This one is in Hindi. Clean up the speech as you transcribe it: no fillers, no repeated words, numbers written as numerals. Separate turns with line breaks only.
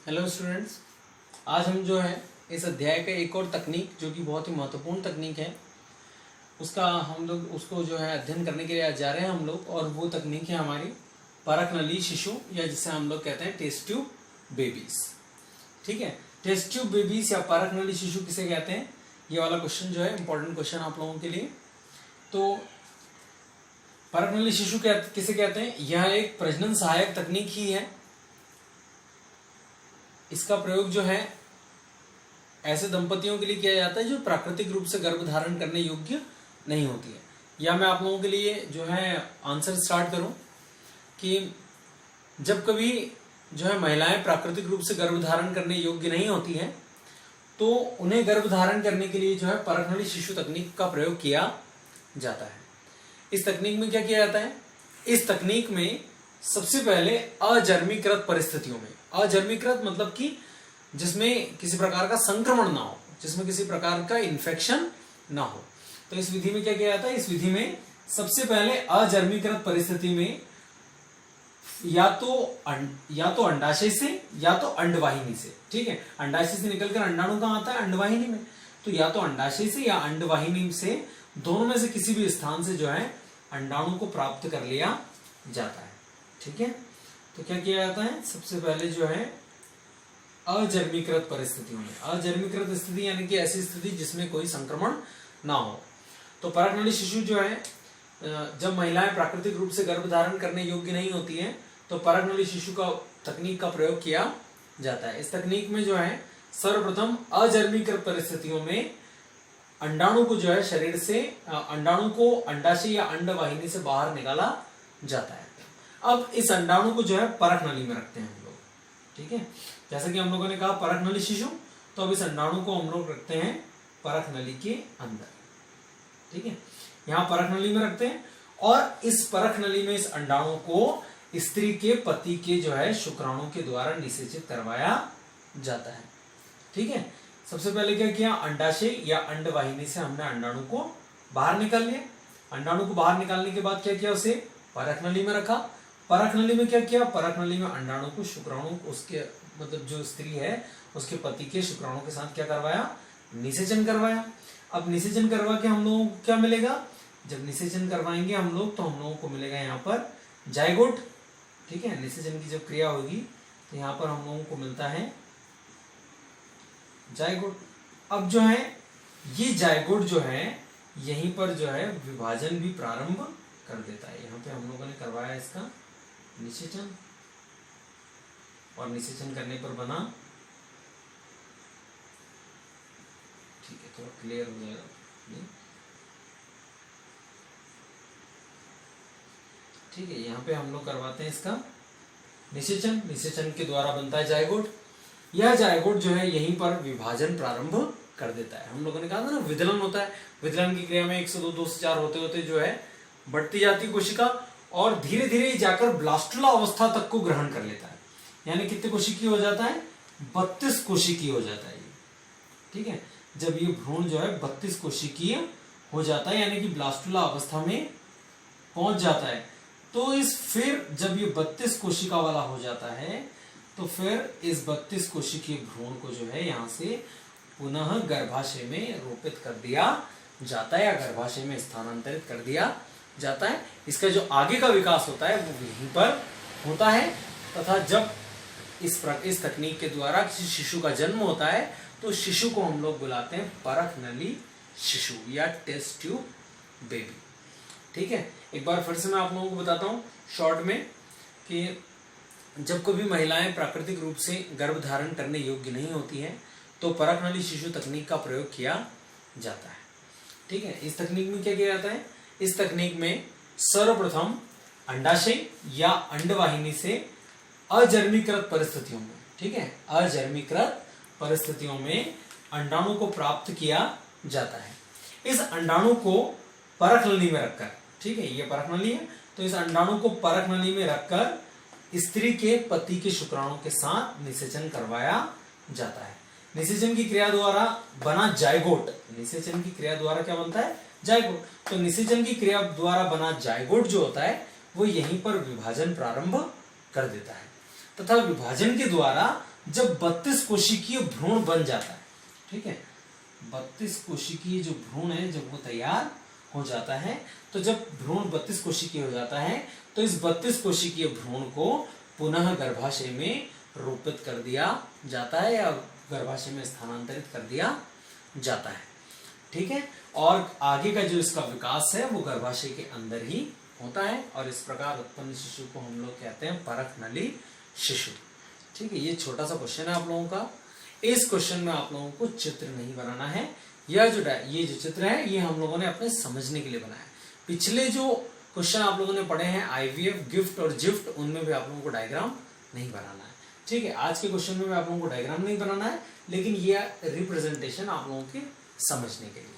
हेलो स्टूडेंट्स, आज हम जो है इस अध्याय का एक और तकनीक जो कि बहुत ही महत्वपूर्ण तकनीक है उसका हम लोग उसको जो है अध्ययन करने के लिए आज जा रहे हैं हम लोग। और वो तकनीक है हमारी परकनली शिशु या जिसे हम लोग कहते हैं टेस्ट ट्यूब बेबीज। ठीक है, टेस्ट ट्यूब बेबीज या परकनली शिशु किसे कहते हैं, ये वाला क्वेश्चन जो है इंपॉर्टेंट क्वेश्चन आप लोगों के लिए। तो परकनली शिशु किसे कहते हैं, यह एक प्रजनन सहायक तकनीक ही है। इसका प्रयोग जो है ऐसे दंपतियों के लिए किया जाता है जो प्राकृतिक रूप से गर्भ धारण करने योग्य नहीं होती है। या मैं आप लोगों के लिए जो है आंसर स्टार्ट करूं कि जब कभी जो है महिलाएं प्राकृतिक रूप से गर्भ धारण करने योग्य नहीं होती हैं तो उन्हें गर्भ धारण करने के लिए जो है परकनली शिशु तकनीक का प्रयोग किया जाता है। इस तकनीक में क्या किया जाता है, इस तकनीक में सबसे पहले अजर्मीकृत परिस्थितियों में, अजर्मीकृत मतलब कि जिसमें किसी प्रकार का संक्रमण ना हो, जिसमें किसी प्रकार का इन्फेक्शन ना हो, तो इस विधि में क्या किया जाता है, इस विधि में सबसे पहले अजर्मीकृत परिस्थिति में या तो अंडाशय से या तो अंडवाहिनी से, ठीक है, अंडाशय से निकलकर अंडाणु कहां आता है, अंडवाहिनी में, तो या तो अंडाशय से या अंडवाहिनी से दोनों में से किसी भी स्थान से जो है अंडाणु को प्राप्त कर लिया जाता है। ठीक है, तो क्या किया जाता है, सबसे पहले जो है अजर्मीकृत परिस्थितियों में, अजर्मीकृत स्थिति यानी कि ऐसी स्थिति जिसमें कोई संक्रमण ना हो, तो परकनली शिशु जो है जब महिलाएं प्राकृतिक रूप से गर्भ धारण करने योग्य नहीं होती हैं तो परकनली शिशु का तकनीक का प्रयोग किया जाता है। इस तकनीक में जो है सर्वप्रथम अजर्मीकृत परिस्थितियों में अंडाणु को जो है शरीर से, अंडाणु को अंडाशय या अंडवाहिनी से बाहर निकाला जाता है। अब इस अंडाणु को जो है परकनली में रखते हैं हम लोग। ठीक है, जैसे कि हम लोगों ने कहा परकनली शिशु, तो अब इस अंडाणु को हम लोग रखते हैं परकनली के अंदर। ठीक है, यहां परकनली में रखते हैं और इस परकनली में इस अंडाणु को स्त्री के पति के जो है शुक्राणु के द्वारा निषेचित करवाया जाता है। ठीक है, सबसे पहले क्या किया, अंडाशय या अंडवाहिनी से हमने अंडाणु को बाहर निकाल लिया। अंडाणु को बाहर निकालने के बाद क्या किया, उसे परकनली में रखा। परकनली में क्या किया, परकनली में अंडाणु को शुक्राणु, उसके मतलब जो स्त्री है उसके पति के शुक्राणु के साथ क्या करवाया, निषेचन करवाया। अब निषेचन करवा के हम लोगों को क्या मिलेगा, जब निषेचन करवाएंगे हम लोग तो हम लोगों को मिलेगा यहाँ पर जायगोट। ठीक है, निषेचन की जब क्रिया होगी तो यहाँ पर हम लोगों को मिलता है जायगोट। अब जो है ये जायगोट जो है यहीं पर जो है विभाजन भी प्रारंभ कर देता है। यहाँ पे हम लोगों ने करवाया इसका निषेचन और निषेचन करने पर बना, ठीक है, थोड़ा क्लियर हो जाएगा। ठीक है, यहाँ पे हम लोग करवाते हैं इसका निषेचन, निषेचन के द्वारा बनता है जायगोट। यह जायगोट जो है यहीं पर विभाजन प्रारंभ कर देता है। हम लोगों ने कहा था ना विदलन होता है, विदलन की क्रिया में 1 से 2 से 4 होते होते जो है बढ़ती जाती कोशिका और धीरे धीरे जाकर ब्लास्टुला अवस्था तक को ग्रहण कर लेता है। यानी कितने कोशिकीय हो जाता है, 32 कोशिकीय हो जाता है ये। ठीक है, जब ये भ्रूण जो है 32 कोशिकीय हो जाता है यानी कि ब्लास्टुला अवस्था में पहुंच जाता है, तो इस फिर जब ये 32 कोशिका वाला हो जाता है तो फिर इस 32 कोशिकीय भ्रूण को जो है यहां से पुनः गर्भाशय में रोपित कर दिया जाता है या गर्भाशय में स्थानांतरित कर दिया जाता है। इसका जो आगे का विकास होता है वो यहीं पर होता है तथा जब इस तकनीक के द्वारा किसी शिशु का जन्म होता है तो शिशु को हम लोग बुलाते हैं परकनली शिशु या टेस्ट ट्यूब बेबी। ठीक है, एक बार फिर से मैं आप लोगों को बताता हूं शॉर्ट में कि जब कभी महिलाएं प्राकृतिक रूप से गर्भ धारण करने योग्य नहीं होती हैं तो परकनली शिशु तकनीक का प्रयोग किया जाता है। ठीक है, इस तकनीक में क्या किया जाता है, इस तकनीक में सर्वप्रथम अंडाशय या अंडवाहिनी से अजर्मीकृत परिस्थितियों में, ठीक है, अजर्मीकृत परिस्थितियों में अंडाणु को प्राप्त किया जाता है। इस अंडाणु को परकनली में रखकर, ठीक है, ये परकनली है, तो इस अंडाणु को परकनली में रखकर स्त्री के पति के शुक्राणु के साथ निषेचन करवाया जाता है। निषेचन की क्रिया द्वारा बना जायगोट, निषेचन की क्रिया द्वारा क्या बनता है, जायगोट। तो निषेचन की क्रिया द्वारा बना जायगोट जो होता है वो यहीं पर विभाजन प्रारंभ कर देता है तथा विभाजन के द्वारा जब 32 कोशिकीय भ्रूण बन जाता है, ठीक है, 32 कोशिकीय जो भ्रूण है जब वो तैयार हो जाता है, तो जब भ्रूण 32 कोशिकीय हो जाता है तो इस 32 कोशिकीय भ्रूण को पुनः गर्भाशय में रोपित कर दिया जाता है या गर्भाशय में स्थानांतरित कर दिया जाता है, ठीक है। और आगे का जो इसका विकास है वो गर्भाशय के अंदर ही होता है और इस प्रकार उत्पन्न शिशु को हम लोग कहते हैं परख नली शिशु, ठीक है। ये छोटा सा क्वेश्चन है आप लोगों का। इस क्वेश्चन में आप लोगों को चित्र नहीं बनाना है, यह जो ये जो चित्र है ये हम लोगों ने अपने समझने के लिए बनाया। पिछले जो क्वेश्चन आप लोगों ने पढ़े हैं आईवीएफ, गिफ्ट और जिफ्ट, उनमें भी आप लोगों को डायग्राम नहीं बनाना है, ठीक है। आज के क्वेश्चन में भी आप लोगों को डायग्राम नहीं बनाना है, लेकिन ये रिप्रेजेंटेशन आप लोगों के समझने के लिए।